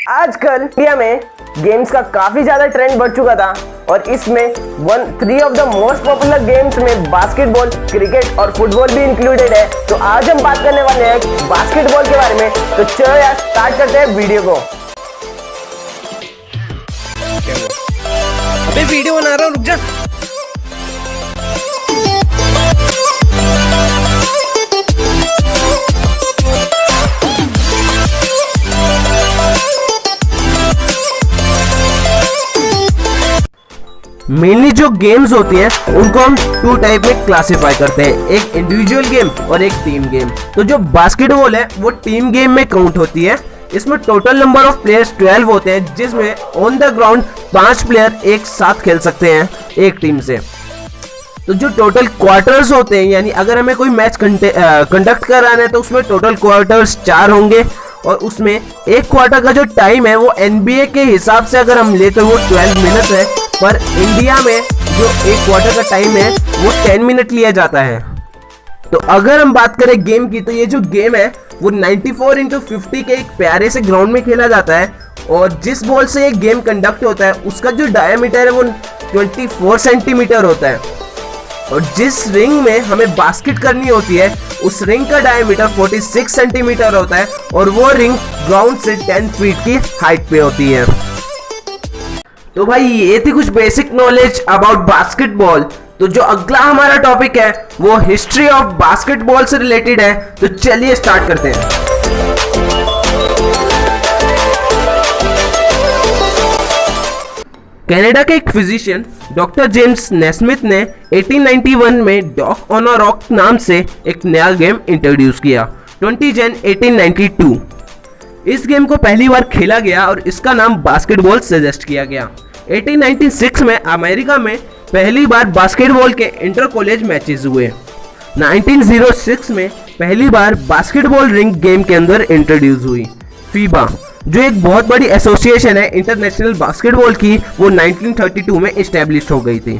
आजकल इंडिया में गेम्स का काफी ज्यादा ट्रेंड बढ़ चुका था और इसमें 3 of the most popular games में बास्केटबॉल, क्रिकेट और फुटबॉल भी इंक्लूडेड है। तो आज हम बात करने वाले हैं बास्केटबॉल के बारे में। तो चलो यार स्टार्ट करते हैं वीडियो को। अबे वीडियो बना रहा हूँ, रुक जा। मेनली जो गेम्स होती हैं उनको हम 2 टाइप में क्लासिफाई करते हैं, एक इंडिविजुअल गेम और एक टीम गेम। तो जो बास्केटबॉल है वो टीम गेम में काउंट होती है। इसमें टोटल नंबर ऑफ प्लेयर्स 12 होते हैं, जिसमें ऑन द ग्राउंड 5 प्लेयर एक साथ खेल सकते हैं एक टीम से। तो जो टोटल क्वार्टर्स होते हैं, यानी अगर हमें कोई मैच कंडक्ट कराना है तो उसमें टोटल क्वार्टर्स 4 होंगे और उसमें एक क्वार्टर का जो टाइम है वो NBA के हिसाब से अगर हम ले तो वो 12 मिनट है, पर इंडिया में जो एक क्वार्टर का टाइम है वो 10 मिनट लिया जाता है। तो अगर हम बात करें गेम की, तो ये जो गेम है वो 94x50 के एक प्यारे से ग्राउंड में खेला जाता है और जिस बॉल से ये गेम कंडक्ट होता है उसका जो डायमीटर है वो 24 सेंटीमीटर होता है और जिस रिंग में हमें बास्केट करनी होती है उस रिंग का डायमीटर 46 सेंटीमीटर होता है और वो रिंग ग्राउंड से 10 फीट की हाइट पे होती है। तो भाई ये थी कुछ बेसिक नॉलेज अबाउट बास्केटबॉल। तो जो अगला हमारा टॉपिक है वो हिस्ट्री ऑफ बास्केटबॉल से रिलेटेड है। तो चलिए स्टार्ट करते हैं। कनाडा के एक फिजिशियन डॉक्टर जेम्स नेस्मिथ ने 1891 में डॉग ऑन अ रॉक नाम से एक नया गेम इंट्रोड्यूस किया 20 जन 1892। इस गेम को पहली बार खेला गया और इसका नाम बास्केटबॉल सजेस्ट किया गया। 1896 में अमेरिका में पहली बार बास्केटबॉल के इंटर कॉलेज मैचेस हुए। 1906 में पहली बार बास्केटबॉल रिंग गेम के अंदर इंट्रोड्यूस हुई। फीबा जो एक बहुत बड़ी एसोसिएशन है इंटरनेशनल बास्केटबॉल की, वो 1932 में एस्टेब्लिश हो गई थी।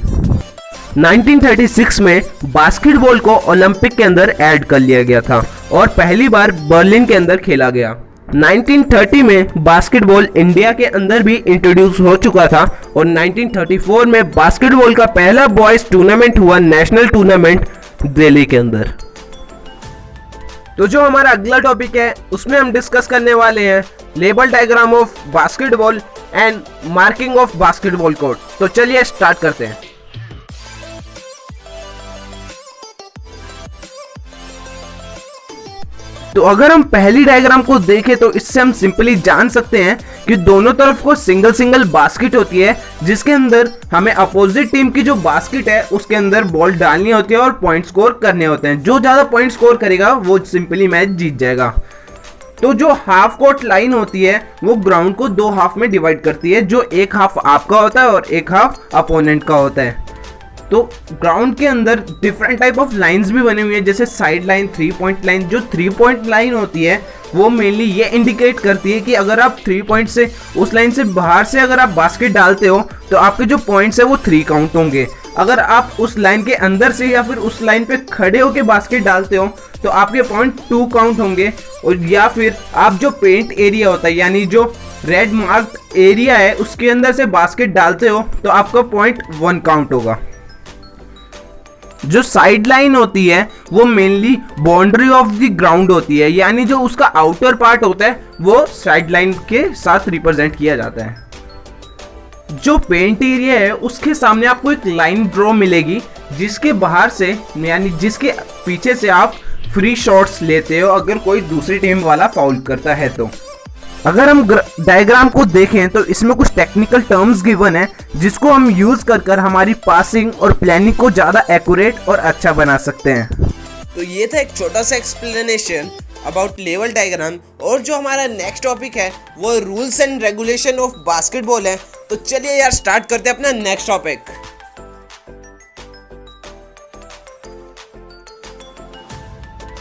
1936 में बास्केटबॉल को ओलंपिक के अंदर ऐड कर लिया गया था और पहली बार बर्लिन के अंदर खेला गया। 1930 में बास्केटबॉल इंडिया के अंदर भी इंट्रोड्यूस हो चुका था और 1934 में बास्केटबॉल का पहला बॉयज टूर्नामेंट हुआ, नेशनल टूर्नामेंट दिल्ली के अंदर। तो जो हमारा अगला टॉपिक है उसमें हम डिस्कस करने वाले हैं label diagram of basketball and marking of basketball court. तो चलिए स्टार्ट करते हैं। तो अगर हम पहली डायग्राम को देखें तो इससे हम सिंपली जान सकते हैं कि दोनों तरफ को सिंगल सिंगल बास्केट होती है, जिसके अंदर हमें अपोजिट टीम की जो बास्केट है उसके अंदर बॉल डालनी होती है और पॉइंट स्कोर करने होते हैं। जो ज्यादा पॉइंट स्कोर करेगा वो सिंपली मैच जीत जाएगा। तो जो हाफ कोर्ट लाइन होती है वो ग्राउंड को 2 हाफ में डिवाइड करती है, जो एक हाफ आपका होता है और एक हाफ अपोनेंट का होता है। तो ग्राउंड के अंदर डिफरेंट टाइप ऑफ लाइंस भी बनी हुई है, जैसे साइड लाइन, 3 पॉइंट लाइन। जो 3 पॉइंट लाइन होती है वो मेनली ये इंडिकेट करती है कि अगर आप 3 पॉइंट से उस लाइन से बाहर से अगर आप बास्केट डालते हो तो आपके जो पॉइंट्स है वो 3 काउंट होंगे। अगर आप उस लाइन के अंदर से या फिर उस लाइन पे खड़े होके बास्केट डालते हो तो आपके पॉइंट 2 काउंट होंगे, और या फिर आप जो पेंट एरिया होता है यानी जो रेड मार्क एरिया है उसके अंदर से बास्केट डालते हो तो आपका पॉइंट 1 काउंट होगा। जो साइड लाइन होती है वो mainly boundary of the ground होती है, यानी जो उसका आउटर पार्ट होता है वो साइड लाइन के साथ रिप्रेजेंट किया जाता है। जो पेंट एरिया है उसके सामने आपको एक लाइन ड्रॉ मिलेगी, जिसके बाहर से यानी जिसके पीछे से आप फ्री शॉट्स लेते हो अगर कोई दूसरी टीम वाला फाउल करता है। तो अगर हम डायग्राम को देखें तो इसमें कुछ टेक्निकल टर्म्स गिवन है जिसको हम यूज कर हमारी पासिंग और प्लानिंग को ज़्यादा एक्यूरेट और अच्छा बना सकते हैं। तो ये था एक छोटा सा एक्सप्लेनेशन अबाउट लेवल डायग्राम। और जो हमारा नेक्स्ट टॉपिक है वो rules and regulation of basketball है। तो चलिए यार स्टार्ट करते हैं अपना नेक्स्ट टॉपिक।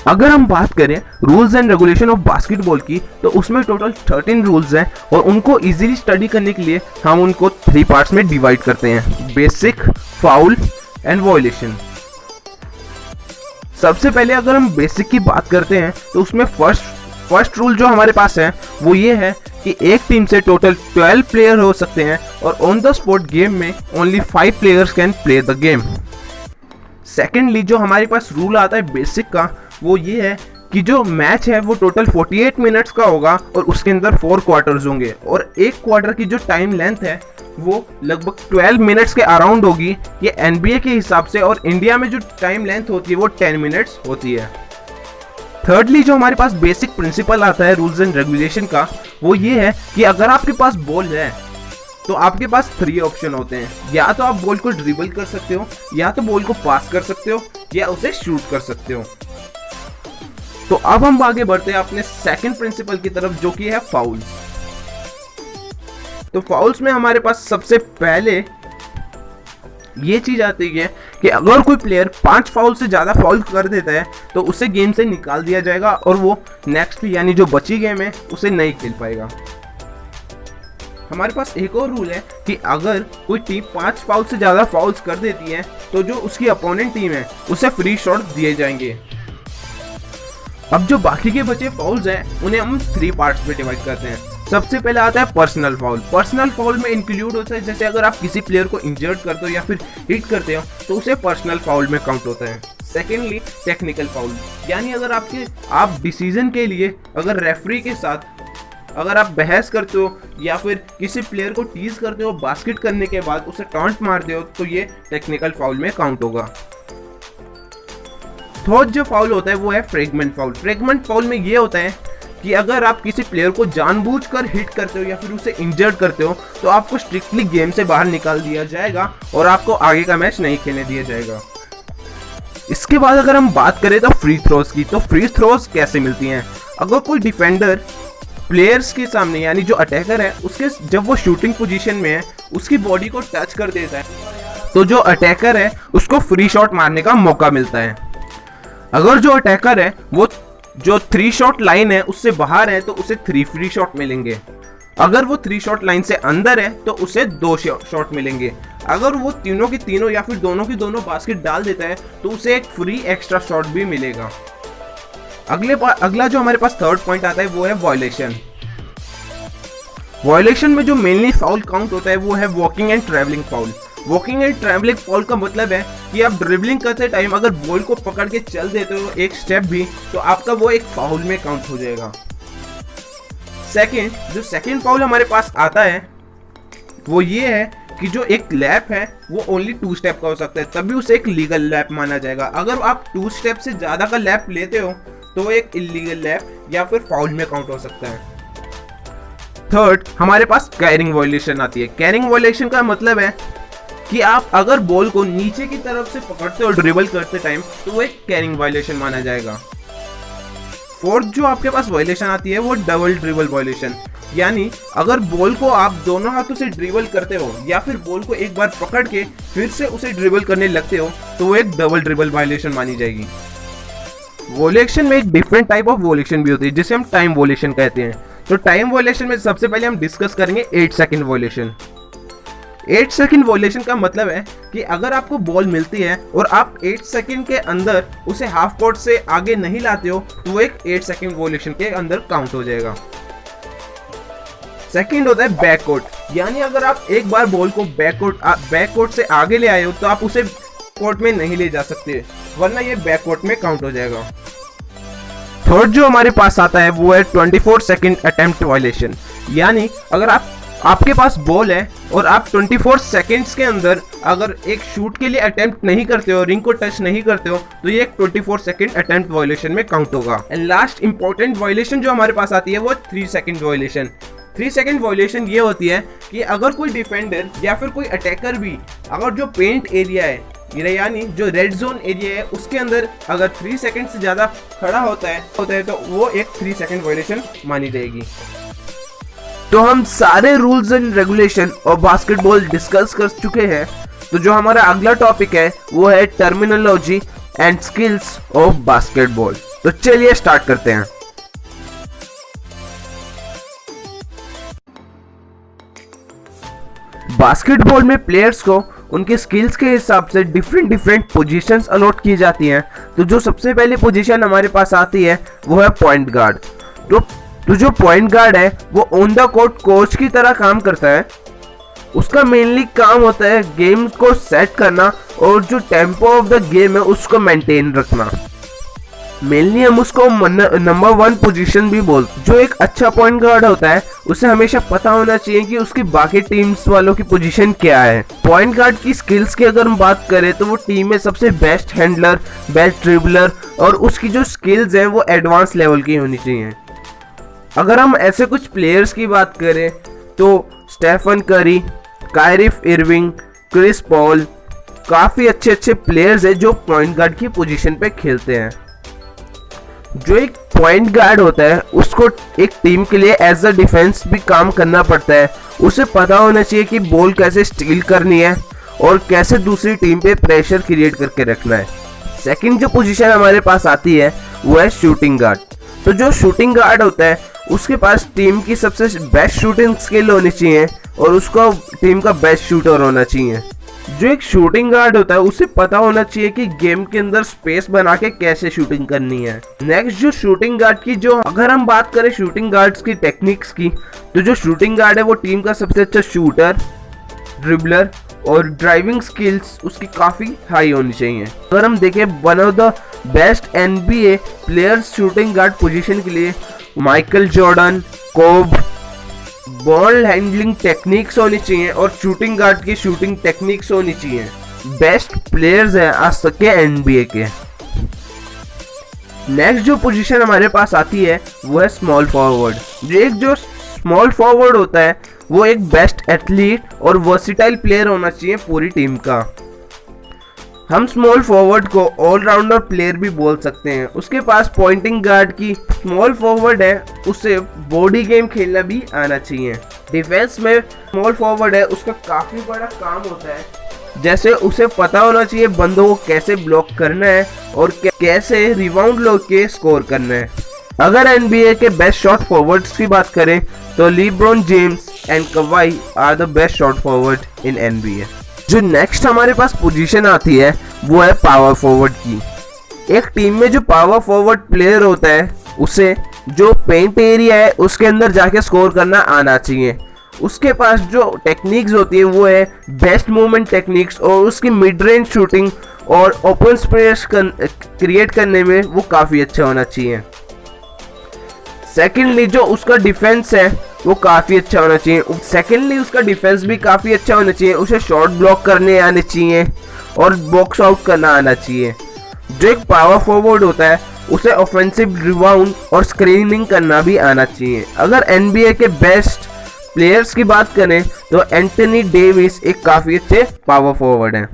अगर हम बात करें rules and regulation of basketball की तो उसमें टोटल 13 रूल्स हैं और उनको इजीली स्टडी करने के लिए हम उनको 3 पार्ट्स में डिवाइड करते हैं, बेसिक, फाउल एंड वायलेशन। सबसे पहले अगर हम बेसिक की बात करते हैं तो उसमें फर्स्ट फर्स्ट रूल जो हमारे पास है वो ये है कि एक टीम से टोटल 12 प्लेयर हो सकते हैं और ऑन द स्पॉट गेम में only 5 players can play the game. Secondly जो हमारे पास रूल आता है बेसिक का वो ये है कि जो मैच है वो टोटल 48 मिनट्स का होगा और उसके अंदर 4 क्वार्टर्स होंगे और एक क्वार्टर की जो टाइम लेंथ है वो लगभग 12 मिनट्स के अराउंड होगी, ये NBA के हिसाब से, और इंडिया में जो टाइम लेंथ होती है वो 10 मिनट्स होती है। थर्डली जो हमारे पास बेसिक प्रिंसिपल आता है रूल्स एंड रेगुलेशन का वो ये है कि अगर आपके पास बॉल है तो आपके पास 3 ऑप्शन होते हैं, या तो आप बॉल को ड्रिबल कर सकते हो, या तो बॉल को पास कर सकते हो, या उसे शूट कर सकते हो। तो अब हम आगे बढ़ते हैं अपने सेकंड प्रिंसिपल की तरफ जो कि है फाउल्स। तो फाउल्स में हमारे पास सबसे पहले ये चीज आती है कि अगर कोई प्लेयर 5 फाउल से ज्यादा फाउल कर देता है तो उसे गेम से निकाल दिया जाएगा और वो नेक्स्ट यानी जो बची गेम है उसे नहीं खेल पाएगा। हमारे पास एक और रूल है कि अगर कोई टीम 5 फाउल से ज्यादा फाउल्स कर देती है तो जो उसकी अपोनेंट टीम है उसे फ्री शॉट दिए जाएंगे। अब जो बाकी के बचे फाउल्स हैं उन्हें हम 3 पार्ट्स में डिवाइड करते हैं। सबसे पहले आता है पर्सनल फाउल। पर्सनल फाउल में इंक्लूड होता है जैसे अगर आप किसी प्लेयर को इंजर्ड करते हो या फिर हिट करते हो तो उसे पर्सनल फाउल में काउंट होता है। सेकेंडली टेक्निकल फाउल, यानी अगर आप डिसीजन के लिए अगर रेफरी के साथ अगर आप बहस करते हो या फिर किसी प्लेयर को टीज करते हो बास्केट करने के बाद उसे टॉन्ट मारते हो तो ये टेक्निकल फाउल में काउंट होगा। थर्ड जो फाउल होता है वो है फ्रेगमेंट फाउल। फ्रेगमेंट फाउल में ये होता है कि अगर आप किसी प्लेयर को जानबूझकर हिट करते हो या फिर उसे इंजर्ड करते हो तो आपको स्ट्रिक्टली गेम से बाहर निकाल दिया जाएगा और आपको आगे का मैच नहीं खेलने दिया जाएगा। इसके बाद अगर हम बात करें तो फ्री थ्रोज की, तो फ्री थ्रोज कैसे मिलती हैं? अगर कोई डिफेंडर प्लेयर्स के सामने यानी जो अटैकर है उसके जब वो शूटिंग पोजीशन में है उसकी बॉडी को टच कर देता है तो जो अटैकर है उसको फ्री शॉट मारने का मौका मिलता है। अगर जो अटैकर है वो जो 3 शॉट लाइन है उससे बाहर है तो उसे 3 फ्री शॉट मिलेंगे। अगर वो 3 शॉट लाइन से अंदर है तो उसे 2 शॉट मिलेंगे। अगर वो तीनों की तीनों या फिर दोनों की दोनों बास्केट डाल देता है तो उसे एक फ्री एक्स्ट्रा शॉट भी मिलेगा। अगला जो हमारे पास थर्ड पॉइंट आता है वो है वायलेशन। वायलेशन में जो मेनली फाउल काउंट होता है वो है walking and travelling foul. Walking and travelling foul का मतलब है कि आप ड्रिबलिंग करते टाइम अगर बॉल को पकड़ के चल देते हो एक स्टेप भी तो आपका वो एक फाउल में काउंट हो जाएगा। जो सेकंड फाउल हमारे पास आता है वो ये है कि जो एक लैप है वो ओनली 2 स्टेप का हो सकता है, तभी उसे एक लीगल लैप माना जाएगा। अगर आप 2 स्टेप से ज्यादा का लैप लेते हो तो वो एक इलीगल लैप या फिर फाउल में काउंट हो सकता है। थर्ड हमारे पास कैरिंग वायलेशन आती है। कैरिंग वायलेशन का मतलब है कि आप अगर बॉल को नीचे की तरफ से पकड़ते हो ड्रिबल करते टाइम तो वो एक कैरिंग वायलेशन माना जाएगा। फोर्थ जो आपके पास वायलेशन आती है वो डबल ड्रिबल वायलेशन, यानी अगर बॉल को आप दोनों हाथों से ड्रिबल करते हो या फिर बॉल को एक बार पकड़ के फिर से उसे ड्रिबल करने लगते हो तो वो एक डबल ड्रिबल वायलेशन मानी जाएगी। वॉलेशन में एक डिफरेंट टाइप ऑफ वॉलेशन भी होती है जिसे हम टाइम वॉलेशन कहते हैं। तो टाइम वॉलेशन में सबसे पहले हम डिस्कस करेंगे 8 सेकंड वॉलेशन। 8 सेकंड वॉलेशन का मतलब है कि अगर आपको बॉल मिलती है और आप 8 सेकंड के अंदर उसे हाफ कोर्ट से आगे नहीं लाते हो तो वो एक 8 सेकंड वॉलेशन के अंदर काउंट हो जाएगा। सेकंड होता है बैक कोर्ट, यानी अगर आप एक बार बॉल को बैक कोर्ट से आगे ले आए हो तो आप उसे कोर्ट में नहीं ले जा सकते, वरना ये बैक कोर्ट में काउंट हो जाएगा। थर्ड जो हमारे पास आता है वो है 24 सेकंड अटेम्प्ट वायलेशन, यानी अगर आपके पास बॉल है और आप 24 सेकंड्स के अंदर अगर एक शूट के लिए अटेम्प्ट नहीं करते हो, रिंग को टच नहीं करते हो तो ये एक 24 सेकंड अटेम्प्ट वायलेशन में काउंट होगा। एंड लास्ट इंपॉर्टेंट वायलेशन जो हमारे पास आती है वो 3 सेकंड वायलेशन। 3 सेकंड वायलेशन ये होती है कि अगर कोई डिफेंडर या फिर कोई अटैकर भी अगर जो पेंट एरिया है यानी जो रेड जोन एरिया है उसके अंदर अगर 3 सेकंड से ज्यादा खड़ा होता है तो वो एक 3 सेकंड वायलेशन मानी जाएगी। तो हम सारे रूल्स एंड रेगुलेशन और बास्केटबॉल डिस्कस कर चुके हैं। तो जो हमारा अगला टॉपिक है वो है terminology and skills of basketball. तो चलिए स्टार्ट करते हैं। बास्केटबॉल में प्लेयर्स को उनके स्किल्स के हिसाब से डिफरेंट पोजीशंस अलॉट की जाती हैं। तो जो सबसे पहली पोजीशन हमारे पास आती है वो है पॉइंट गार्ड। तो जो पॉइंट गार्ड है वो ऑन द कोर्ट कोच की तरह काम करता है। उसका मेनली काम होता है गेम को सेट करना और जो टेम्पो ऑफ द गेम है उसको मेंटेन रखना। मेनली हम उसको नंबर 1 पोजीशन भी बोलते। जो एक अच्छा पॉइंट गार्ड होता है उसे हमेशा पता होना चाहिए कि उसकी बाकी टीम्स वालों की पोजीशन क्या है। पॉइंट गार्ड की स्किल्स की अगर हम बात करें तो वो टीम में सबसे बेस्ट हैंडलर, बेस्ट ड्रिबलर और उसकी जो स्किल्स हैं वो एडवांस लेवल की होनी चाहिए। अगर हम ऐसे कुछ प्लेयर्स की बात करें तो Stephen Curry, Kairi Irving, Chris Paul काफ़ी अच्छे प्लेयर्स हैं जो पॉइंट गार्ड की पोजीशन पे खेलते हैं। जो एक पॉइंट गार्ड होता है उसको एक टीम के लिए एज अ डिफेंस भी काम करना पड़ता है। उसे पता होना चाहिए कि बॉल कैसे स्टील करनी है और कैसे दूसरी टीम पे प्रेशर क्रिएट करके रखना है। सेकंड जो पोजीशन हमारे पास आती है वो है शूटिंग गार्ड। तो जो शूटिंग गार्ड होता है उसके पास टीम की सबसे बेस्ट शूटिंग स्किल होनी चाहिए और उसको टीम का बेस्ट शूटर होना चाहिए। जो एक शूटिंग गार्ड होता है उसे पता होना चाहिए कि गेम के अंदर स्पेस बना के कैसे शूटिंग करनी है। नेक्स्ट जो शूटिंग गार्ड की जो अगर हम बात करें शूटिंग गार्ड्स की टेक्निक्स की, तो जो शूटिंग गार्ड है वो टीम का सबसे अच्छा शूटर, ड्रिबलर और ड्राइविंग स्किल्स उसकी काफ़ी हाई होनी चाहिए। अगर हम देखें one of the best NBA players shooting guard position के लिए Michael Jordan, Kobe, ball handling techniques होनी चाहिए और शूटिंग गार्ड की शूटिंग टेक्निक्स होनी चाहिए। बेस्ट प्लेयर्स हैं आज तक के NBA के। नेक्स्ट जो पोजीशन हमारे पास आती है वो है स्मॉल फॉरवर्ड। जो स्मॉल फॉरवर्ड होता है वो एक बेस्ट एथलीट और वर्सिटाइल प्लेयर होना चाहिए पूरी टीम का। हम स्मॉल फॉरवर्ड को ऑलराउंडर प्लेयर भी बोल सकते हैं। उसके पास पॉइंटिंग गार्ड की स्मॉल फॉरवर्ड है, उसे बॉडी गेम खेलना भी आना चाहिए। डिफेंस में स्मॉल फॉरवर्ड है उसका काफ़ी बड़ा काम होता है, जैसे उसे पता होना चाहिए बंदों को कैसे ब्लॉक करना है और कैसे रिबाउंड लेके स्कोर करना है। अगर NBA के बेस्ट शॉट फॉरवर्ड्स की बात करें तो LeBron James and Kawhi are the best shot forward in NBA। जो नेक्स्ट हमारे पास पोजीशन आती है वो है पावर फॉरवर्ड की। एक टीम में जो पावर फॉरवर्ड प्लेयर होता है उसे जो पेंट एरिया है उसके अंदर जाके स्कोर करना आना चाहिए। उसके पास जो टेक्निक्स होती है वो है बेस्ट मूवमेंट टेक्निक्स और उसकी मिड रेंज शूटिंग और ओपन स्पेस क्रिएट करने में वो काफ़ी अच्छा होना चाहिए। सेकेंडली जो उसका डिफेंस है वो काफ़ी अच्छा होना चाहिए। सेकेंडली उसका डिफेंस भी काफ़ी अच्छा होना चाहिए। उसे शॉट ब्लॉक करने आने चाहिए और बॉक्स आउट करना आना चाहिए। जो एक पावर फॉरवर्ड होता है उसे ऑफेंसिव रिबाउंड और स्क्रीनिंग करना भी आना चाहिए। अगर NBA के बेस्ट प्लेयर्स की बात करें तो एंथनी डेविस एक काफ़ी अच्छे पावर फॉरवर्ड हैं।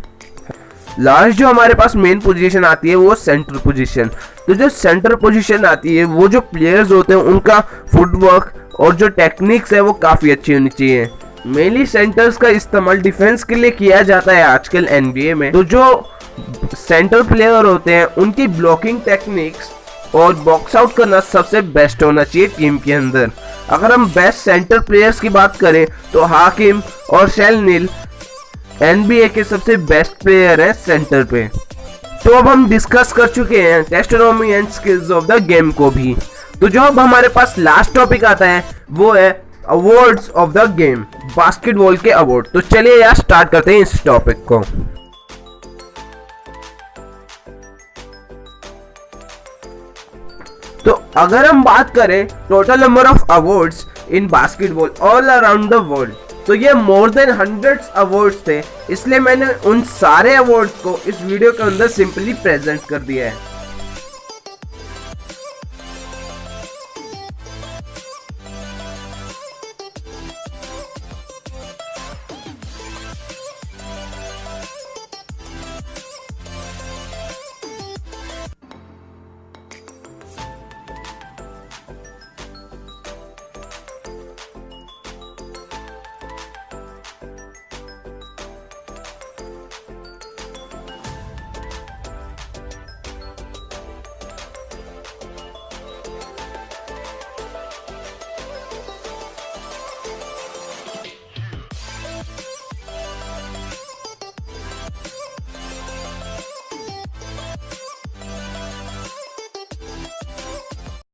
लास्ट जो हमारे पास मेन पोजीशन आती है वो सेंटर पोजीशन। तो जो सेंटर पोजीशन आती है वो जो प्लेयर्स होते हैं उनका फुटवर्क और जो टेक्निक्स है वो काफ़ी अच्छी होनी चाहिए। मेनली सेंटर्स का इस्तेमाल डिफेंस के लिए किया जाता है आजकल NBA में। तो जो सेंटर प्लेयर होते हैं उनकी ब्लॉकिंग टेक्निक्स और बॉक्स आउट करना सबसे बेस्ट होना चाहिए टीम के अंदर। अगर हम बेस्ट सेंटर प्लेयर्स की बात करें तो हाकिम और शेल NBA के सबसे बेस्ट प्लेयर हैं सेंटर पे। तो अब हम डिस्कस कर चुके हैं taxonomy and skills of the game को भी। तो जो अब हमारे पास लास्ट टॉपिक आता है वो है awards of the game, basketball के अवार्ड। तो चलिए यार स्टार्ट करते हैं इस टॉपिक को। तो अगर हम बात करें total number of awards in basketball all around the world, तो ये मोर देन 100 अवार्ड्स थे, इसलिए मैंने उन सारे अवार्ड्स को इस वीडियो के अंदर सिंपली प्रेजेंट कर दिया है।